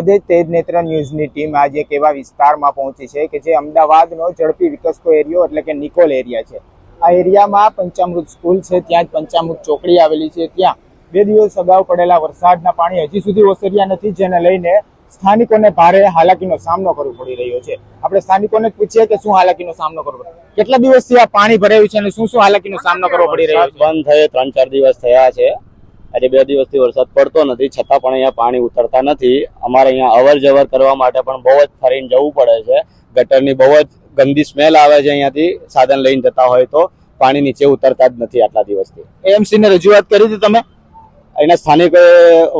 આજે તેજ નેત્ર ન્યૂઝની ટીમ આજે એક એવા વિસ્તારમાં પહોંચી છે કે જે અમદાવાદનો ઝડપી વિકસતો એરિયો એટલે કે નિકોલ એરિયા છે। આ એરિયામાં પંચામૃત સ્કૂલ છે, ત્યાં જ પંચામૃત ચોકડી આવેલી છે। ત્યાં 2 દિવસ અગાઉ પડેલા વરસાદના પાણી હજી સુધી ઓસર્યા નથી, જેને લઈને સ્થાનિકોને ભારે હાલાકીનો સામનો કરવો પડી રહ્યો છે। આપણે સ્થાનિકોને પૂછીએ કે શું હાલાકીનો સામનો કરવો પડે, કેટલા દિવસથી આ પાણી ભરાયું છે અને શું શું હાલાકીનો સામનો કરવો પડી રહ્યો છે? બંધ થયે 3-4 દિવસ થયા છે। આજે 2 દિવસથી વરસાદ પડતો નથી, છતાં પણ અહીંયા પાણી ઉતરતા નથી। અમારે અહીંયા અવર જવર કરવા માટે પણ બહુ જ ફરીને જવું પડે છે। ગટરની બહુ જ ગંદી સ્મેલ આવે છે અહીંયાથી, સાધન લઈને જતા હોય તો પાણી નીચે ઉતરતા જ નથી આટલા દિવસથી। એએમસી ને રજૂઆત કરી હતી તમે? અહીંના સ્થાનિકોએ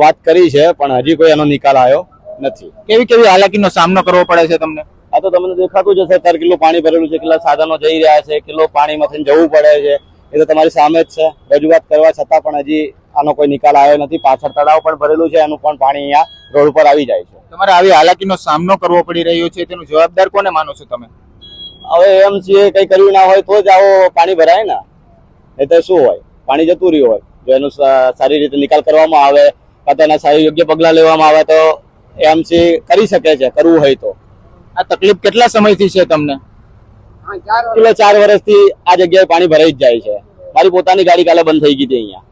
વાત કરી છે, પણ હજી કોઈ એનો નિકાલ આવ્યો નથી। કેવી કેવી હાલાકીનો સામનો કરવો પડે છે તમને? આ તો તમને દેખાતું જ હશે, 4 કિલો પાણી ભરેલું છે, કેટલા સાધનો જઈ રહ્યા છે, કિલો પાણીમાંથી જવું પડે છે। એ તો તમારી સામે જ છે। રજૂઆત કરવા છતાં પણ હજી આનો કોઈ નિકાલ આવ્યો નથી। પાછળ તળાવ પણ ભરેલું છે, એનું પણ પાણી અહીંયા રોડ પર આવી જાય છે। તમારે આવી હાલાકીનો સામનો કરવો પડી રહ્યો છે, તેનું જવાબદાર કોને માનો છો તમે? હવે એમસીએ કઈ કર્યું ના હોય તો જ આવો પાણી ભરાય ને, એ તો શું હોય, પાણી જતું રહ્યું હોય। જો એનો સારી રીતે નિકાલ કરવામાં આવે કાં તો એના સારી યોગ્ય પગલાં લેવામાં આવે તો એમસી કરી શકે છે, કરવું હોય તો। આ તકલીફ કેટલા સમયથી છે તમને? 4 વર્ષથી આ જગ્યાએ પાણી ભરાઈ જ જાય છે। મારી પોતાની ગાડી કાલે બંધ થઈ ગઈ હતી અહીંયા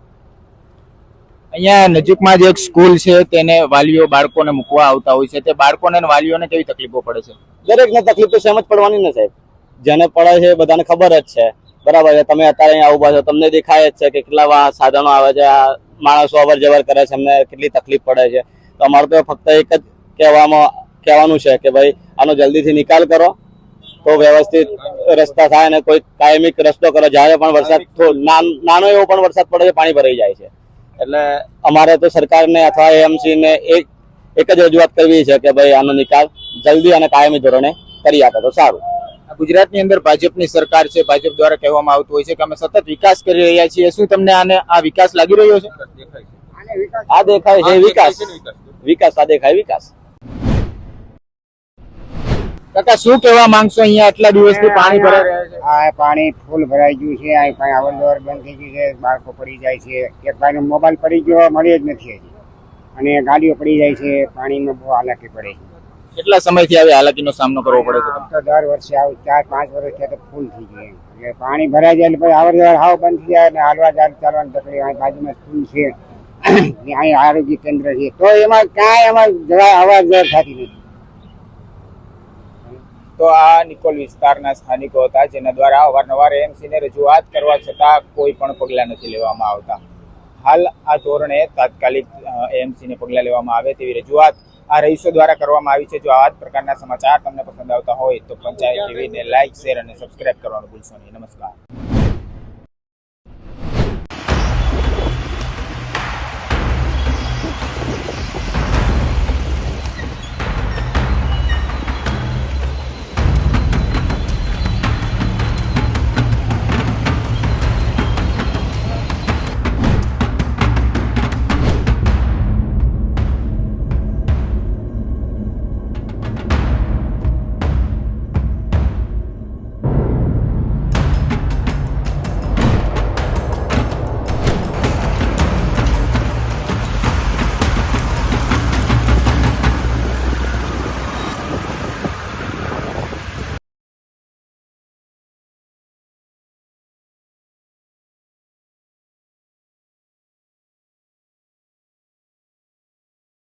નજીકમાં જ એક સ્કૂલ છે, તેને વાલીઓ બાળકોને મૂકવા આવતા હોય છે, તે બાળકોને અને વાલીઓને કેવી તકલીફો પડે છે? દરેકને તકલીફ તો સેમ જ પડવાની ને સાહેબ, જેને પડે છે બધાને ખબર જ છે, બરાબર છે। તમે અત્યારે અહીંયા ઉભા છો, તમને દેખાય જ છે કે કેટલા સાધનો આવે છે, માણસો અવર જવર કરે છે, એમને કેટલી તકલીફ પડે છે। તો અમારે તો ફક્ત એક જ કહેવાનું છે કે ભાઈ આનો જલ્દીથી નિકાલ કરો તો વ્યવસ્થિત રસ્તા થાય અને કોઈ કાયમિક રસ્તો કરો। જ્યારે પણ વરસાદ નાનો એવો પણ વરસાદ પડે છે, પાણી ભરાઈ જાય છે। એટલે અમારે તો સરકારને અથવા એએમસી ને એક જ રજૂઆત કરવી છે કે ભાઈ આનો નિકાલ જલ્દી અને કાયમી ધોરણે કરી આપે તો સારું। ગુજરાતની અંદર ભાજપની સરકાર છે, ભાજપ દ્વારા કહેવામાં આવતું હોય છે કે અમે સતત વિકાસ કરી રહ્યા છીએ। શું તમને આ વિકાસ લાગી રહ્યો છે? આ દેખાય છે વિકાસ, આ દેખાય વિકાસ। કાકા શું કહેવા માંગશો? અહીંયા આટલા દિવસથી પાણી ભરાઈ રહ્યા છે? આ પાણી ફૂલ ભરાઈ ગયું છે, આ કઈ અવર જવર બંધ થઈ ગઈ છે, બાળકો પડી જાય છે, એક ભાઈનો મોબાઈલ પડી ગયો, મળી જ નથી હજી, અને ગાડીઓ પડી જાય છે, પાણીમાં બહુ હાલાકી પડે છે। કેટલા સમયથી આવી હાલાકીનો સામનો કરવો પડે છે? તો દર વર્ષે આવું 4-5 વર્ષ છે તો ફૂલ થઈ ગયું, એટલે પાણી ભરાઈ જાય એટલે પછી અવર જવર હાવ બંધ થઈ જાય, અને હાલવા ચાલવાની તકલીફ। અહીં બાજુમાં સ્કૂલ છે, અહીં આરોગ્ય કેન્દ્ર છે, તો એમાં કાંઈ એમાં અવર જવર થતી નથી। તો આ નિકોલ વિસ્તારના સ્થાનિકો હતા, જેના દ્વારા અવારનવાર એએમસીને રજૂઆત કરવા છતાં કોઈ પણ પગલાં નથી લેવામાં આવતા। હાલ આ ધોરણે તાત્કાલિક એએમસીને પગલાં લેવામાં આવે તેવી રજૂઆત આ રહીશો દ્વારા કરવામાં આવી છે। જો આવા જ પ્રકારના સમાચાર તમને પસંદ આવતા હોય તો પંચાયત ટીવીને લાઇક, શેર અને સબસ્ક્રાઇબ કરવાનું ભૂલશો નહીં। નમસ્કાર।